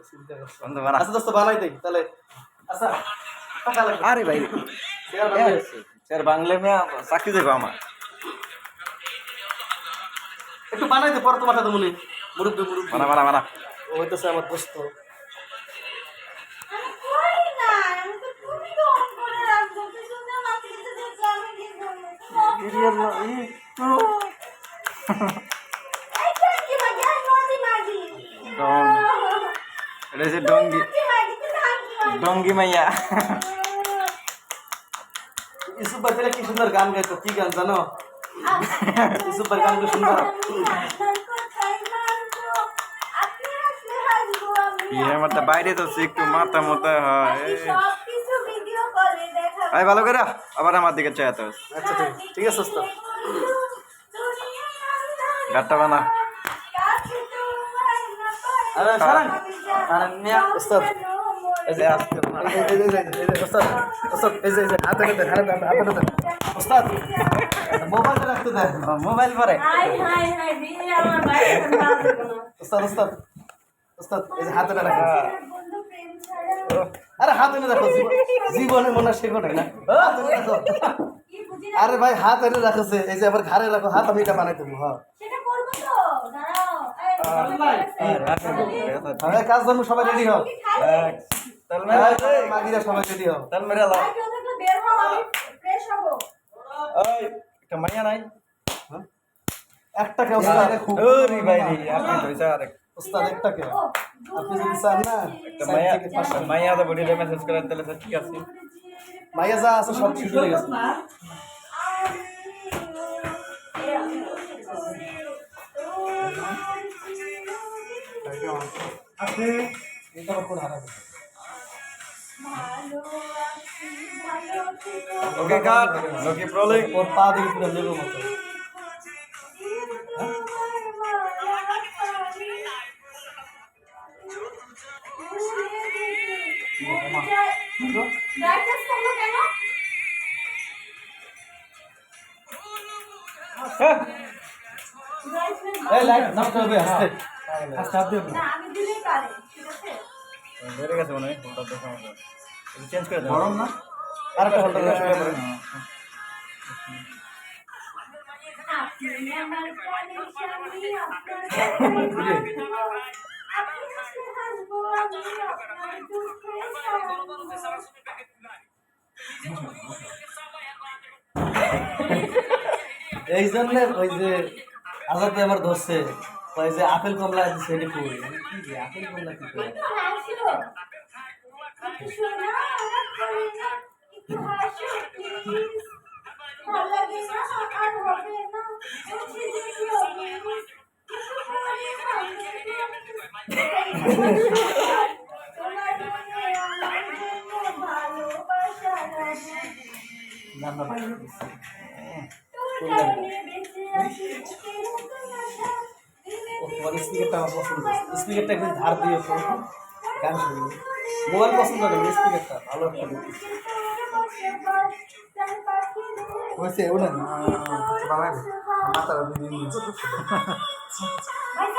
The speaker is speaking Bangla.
চিন্তা করছো বন্ধু বানা আচ্ছা দোস্ত বানাই দেই তাহলে আচ্ছা টাকা লাগবে আরে ভাই শেয়ার বানাই স্যার বাংলা মে চাকরি দেবো আমার একটু বানাই দে পরে তোমার সাথে মনে মুরব্বি বানা বানা বানা ও হইতেছে আমার দোস্ত আমি করি না আমি তো তুমি তো অন করে রাখছো কিছু না মাঝে মাঝে দেখছো আমি কি করবো এই কি মাগি আর নদী মাগি ডং এটা হচ্ছে ডঙ্গি কি মাগি তো আমি ডঙ্গি মাইয়া ইসুফ ভাই তাহলে কি সুন্দর গান গাইতো কি গান জানো ইসুফ ভাই গান কি সুন্দর ইয়ে মতো বাইরে তো একটু মাথা মতো হয় সবকিছু ভিডিও করে দেখা আই ভালো করে আবার আমার দিকে চাই তো আচ্ছা ঠিক আছে দোস্ত গাট্টা বানা আরে সারান আরে মিয়া ওস্তাদ এই যে ওস্তাদ ওস্তাদ এই যে হাতে হাতে ওস্তাদ মোবাইল রাখতে দে মোবাইল পরে হাই হাই হাই দিদি আমার বাইরে বাজে না ওস্তাদ ওস্তাদ ওস্তাদ এই যে হাতে রাখো বন্ধু প্রেম ছাড়া আরে হাতে রাখো জীবনে মনে শেখো নাই না হাতে রাখো কি বুঝি আরে ভাই হাত এনে রাখছে এই যে আবার ঘাড়ে রাখো হাত আমি এটা বানাই দেবো হ্যাঁ সেটা করব তো দাঁড়াও এই আরে কাজ জন্য সবাই রেডি হও তাল মাগিরা সবাই রেডি হও তাল মেরে লাও কেউ দেখলে বের হও আমি ফ্রেশ হব ওই একটা মাইয়া নাই একটা কে ওস্তাদ ওরে ভাই রে আপনি কইছা আরে ওস্তাদ একটা কে আপনি যদি চান না একটা মাইয়া মাইয়া তো বডি মেসেজ করে তাহলে স্যার ঠিক আছে মাইয়া যা আছে সব শুরু হয়ে গেছে আছে এটা কোন হারাবে ওকে কাট ওকে প্রলিং ওর পা দিয়ে পুরো লেবু মতো ব্রাইটনেস কমলো কেন এই লাইট নষ্ট হবে আস্তে আস্তে হাত দিয়ে না আমি দিলেই পারে ঠিক আছে বেড়ে গেছে মনে হয় ফোনটা দেখো আমাদের চেঞ্জ করে দাও গরম না আরেকটা হোল্ডার নষ্ট হয়ে পড়ে আপনি আমার প্রাণের স্বামী আপনার আপনি হাসলে হাসবো আমি আপনার দুঃখে এই জন্য ওই যে আজাদ ভাই আমার ধরছে ওই যে আপেল কমলা দিচ্ছে এটা কই কি যে আপেল কমলা কি করে একটু হাসো শোনা আমার করে না একটু হাসো প্লিজ ভালো লাগে না আর হবে না বুঝি দেখি হবে তোমার মনে আমার জন্য ভালোবাসা আছে রান্না পাই তোর কারণে বেঁচে আছি বুকের মতো আশা দিনে তোমার স্পিকারটা আমার পছন্দ স্পিকারটা একদিন ধার দিয়ে গান শুনবো মোবাইল পছন্দ করে স্পিকারটা ভালো একটা দেখতে হয়েছে ওটা বাবা মাথাটা দিয়ে ভাই